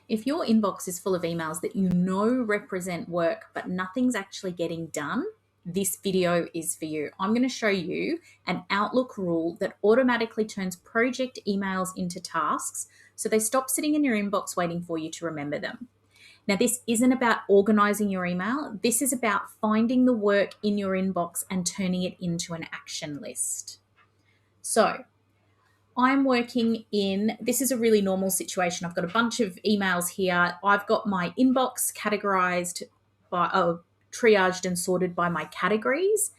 If your inbox is full of emails that you know represent work, but nothing's actually getting done, this video is for you. I'm going to show you an Outlook rule that automatically turns project emails into tasks so they stop sitting in your inbox waiting for you to remember them. Now, this isn't about organizing your email. This is about finding the work in your inbox and turning it into an action list. So, I'm working in, this is a really normal situation. I've got a bunch of emails here. I've got my inbox categorized triaged and sorted by my categories.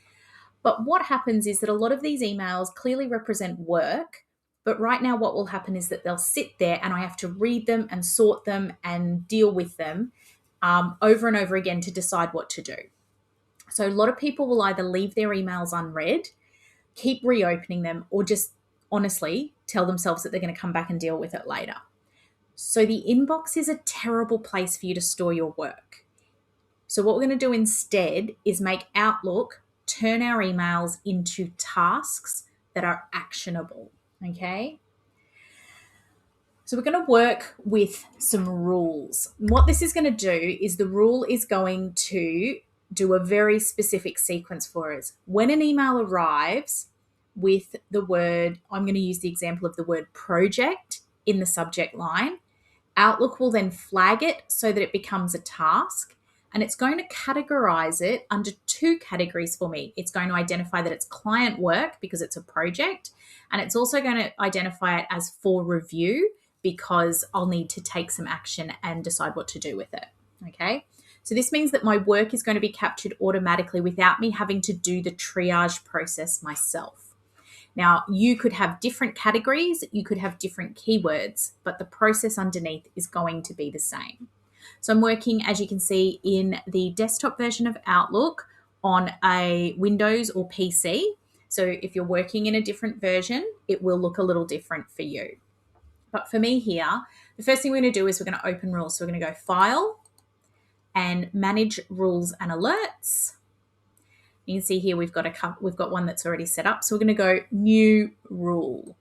But what happens is that a lot of these emails clearly represent work. But right now, what will happen is that they'll sit there and I have to read them and sort them and deal with them over and over again to decide what to do. So a lot of people will either leave their emails unread, keep reopening them, or just honestly tell themselves that they're going to come back and deal with it later. So the inbox is a terrible place for you to store your work. So what we're going to do instead is make Outlook turn our emails into tasks that are actionable, okay? So we're going to work with some rules. What this is going to do is the rule is going to do a very specific sequence for us. When an email arrives with the word, I'm going to use the example of the word project in the subject line, Outlook will then flag it so that it becomes a task, and it's going to categorize it under two categories for me. It's going to identify that it's client work because it's a project, and it's also going to identify it as for review because I'll need to take some action and decide what to do with it, okay? So this means that my work is going to be captured automatically without me having to do the triage process myself. Now, you could have different categories, you could have different keywords, but the process underneath is going to be the same. So I'm working, as you can see, in the desktop version of Outlook on a Windows or PC. So if you're working in a different version, it will look a little different for you. But for me here, the first thing we're going to do is we're going to open rules. So we're going to go File and Manage Rules and Alerts. You can see here we've got one that's already set up. So we're going to go New Rule.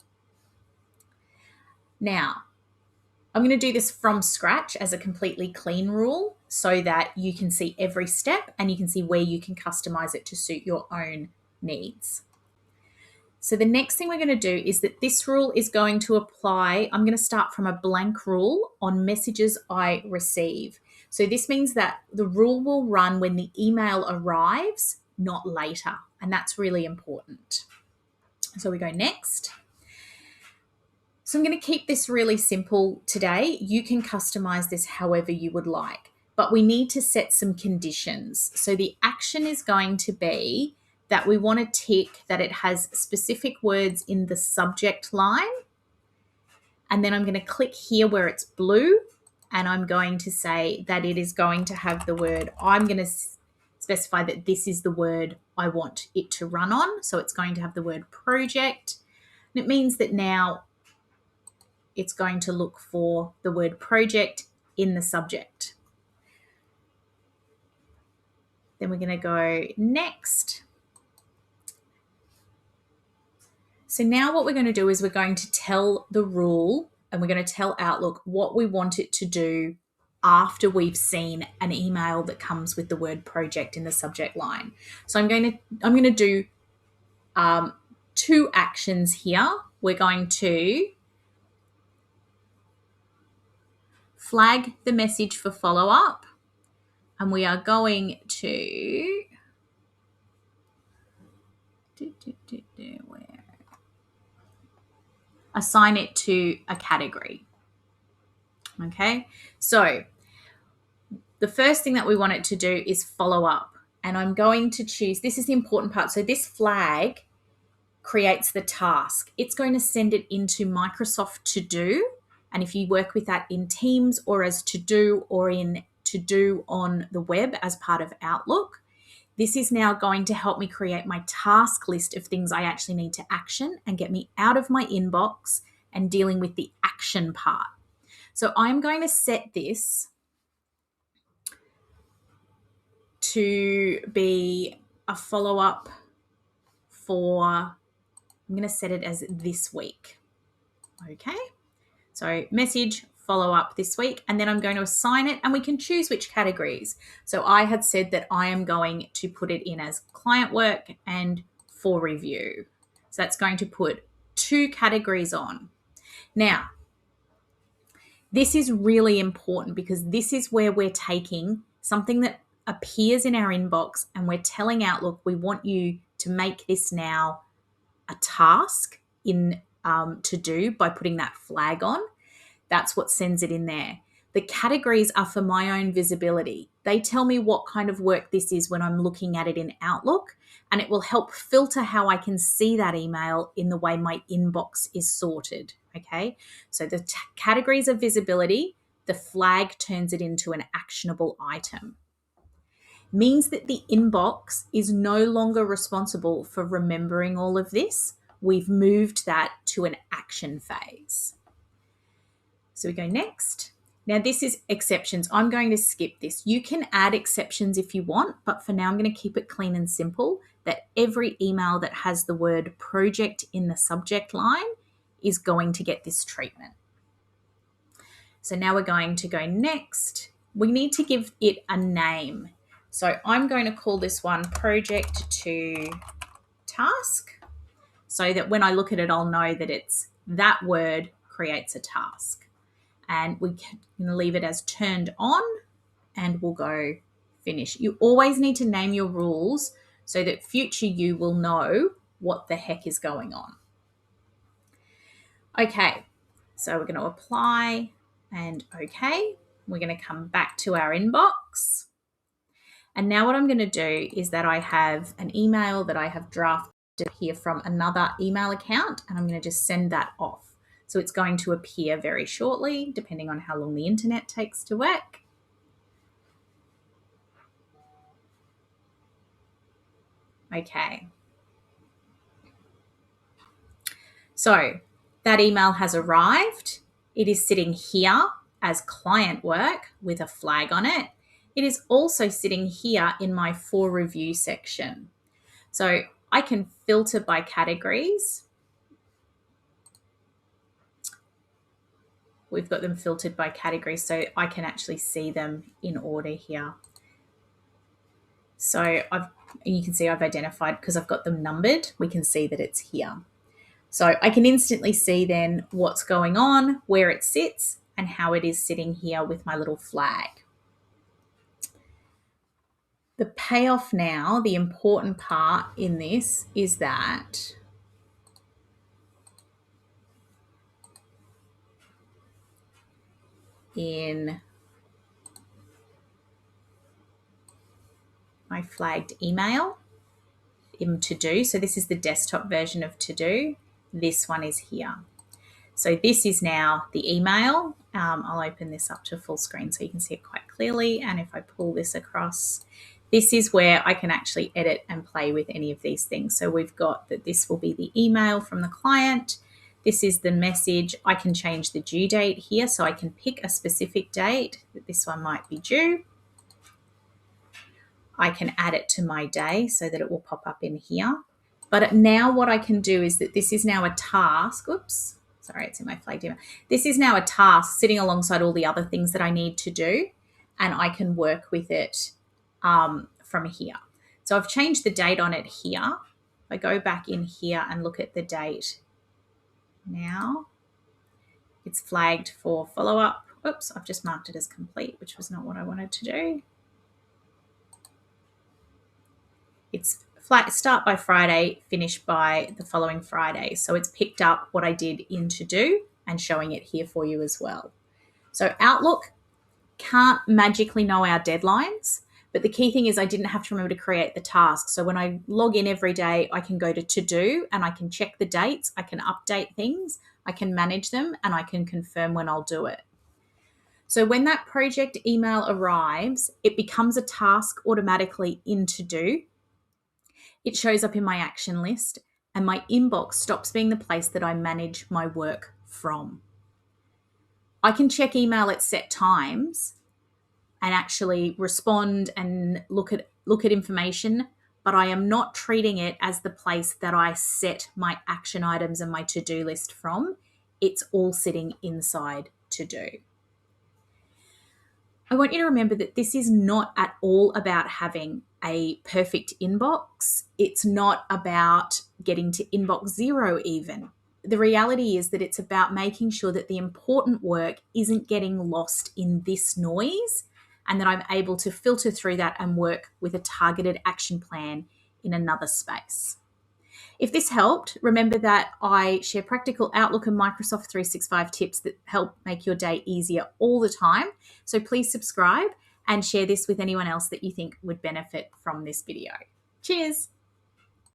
Now, I'm going to do this from scratch as a completely clean rule so that you can see every step and you can see where you can customize it to suit your own needs. So the next thing we're going to do is that this rule is going to apply. I'm going to start from a blank rule on messages I receive. So this means that the rule will run when the email arrives, not later. And that's really important. So we go next. So I'm going to keep this really simple today. You can customize this however you would like, but we need to set some conditions. So the action is going to be that we want to tick that it has specific words in the subject line. And then I'm going to click here where it's blue, and I'm going to say that it is going to have the word, I'm going to specify that this is the word I want it to run on. So it's going to have the word project. And it means that now it's going to look for the word project in the subject. Then we're going to go next. So now what we're going to do is we're going to tell the rule and we're going to tell Outlook what we want it to do after we've seen an email that comes with the word project in the subject line. So I'm going to do two actions here. We're going to flag the message for follow-up, and we are going to assign it to a category. Okay, so the first thing that we want it to do is follow up, and I'm going to choose, this is the important part. So this flag creates the task. It's going to send it into Microsoft To Do, and if you work with that in Teams or as To Do or in To Do on the web as part of Outlook, this is now going to help me create my task list of things I actually need to action and get me out of my inbox and dealing with the action part. So I'm going to set this to be a follow-up for, I'm going to set it as this week. Okay, so message follow up this week, and then I'm going to assign it and we can choose which categories. So I had said that I am going to put it in as client work and for review. So that's going to put 2 categories on. Now, this is really important because this is where we're taking something that appears in our inbox and we're telling Outlook we want you to make this now a task in to do by putting that flag on. That's what sends it in there. The categories are for my own visibility. They tell me what kind of work this is when I'm looking at it in Outlook, and it will help filter how I can see that email in the way my inbox is sorted. Okay, so the categories are visibility. The flag turns it into an actionable item. Means that the inbox is no longer responsible for remembering all of this. We've moved that to an action phase. So we go next. Now this is exceptions. I'm going to skip this. You can add exceptions if you want, but for now I'm going to keep it clean and simple that every email that has the word project in the subject line is going to get this treatment. So now we're going to go next. We need to give it a name. So I'm going to call this one project to task so that when I look at it, I'll know that it's that word creates a task. And we can leave it as turned on and we'll go finish. You always need to name your rules so that future you will know what the heck is going on. Okay, so we're going to apply and okay. We're going to come back to our inbox. And now what I'm going to do is that I have an email that I have drafted here from another email account, and I'm going to just send that off. So it's going to appear very shortly, depending on how long the internet takes to work. Okay. So that email has arrived. It is sitting here as client work with a flag on it. It is also sitting here in my for review section. So I can filter by categories. We've got them filtered by category, so I can actually see them in order here. So you can see I've identified, because I've got them numbered, we can see that it's here. So I can instantly see then what's going on, where it sits, and how it is sitting here with my little flag. The payoff now, the important part in this is that in my flagged email in To-Do, so this is the desktop version of To-Do, this one is here. So this is now the email. I'll open this up to full screen so you can see it quite clearly. And if I pull this across, this is where I can actually edit and play with any of these things. So we've got that this will be the email from the client. This is the message. I can change the due date here, so I can pick a specific date that this one might be due. I can add it to my day so that it will pop up in here. But now what I can do is that this is now a task. Oops, sorry, it's in my flagged email. This is now a task sitting alongside all the other things that I need to do, and I can work with it from here. So I've changed the date on it here. If I go back in here and look at the date now, it's flagged for follow-up. Oops, I've just marked it as complete, which was not what I wanted to do. It's start by Friday, finish by the following Friday. So it's picked up what I did in To-Do and showing it here for you as well. So Outlook can't magically know our deadlines, but the key thing is I didn't have to remember to create the task. So when I log in every day, I can go to To-Do and I can check the dates, I can update things, I can manage them, and I can confirm when I'll do it. So when that project email arrives, it becomes a task automatically in To-Do. It shows up in my action list, and my inbox stops being the place that I manage my work from. I can check email at set times and actually respond and look at information, but I am not treating it as the place that I set my action items and my to-do list from. It's all sitting inside To-Do. I want you to remember that this is not at all about having a perfect inbox. It's not about getting to inbox zero even. The reality is that it's about making sure that the important work isn't getting lost in this noise, and that I'm able to filter through that and work with a targeted action plan in another space. If this helped, remember that I share practical Outlook and Microsoft 365 tips that help make your day easier all the time. So please subscribe and share this with anyone else that you think would benefit from this video. Cheers.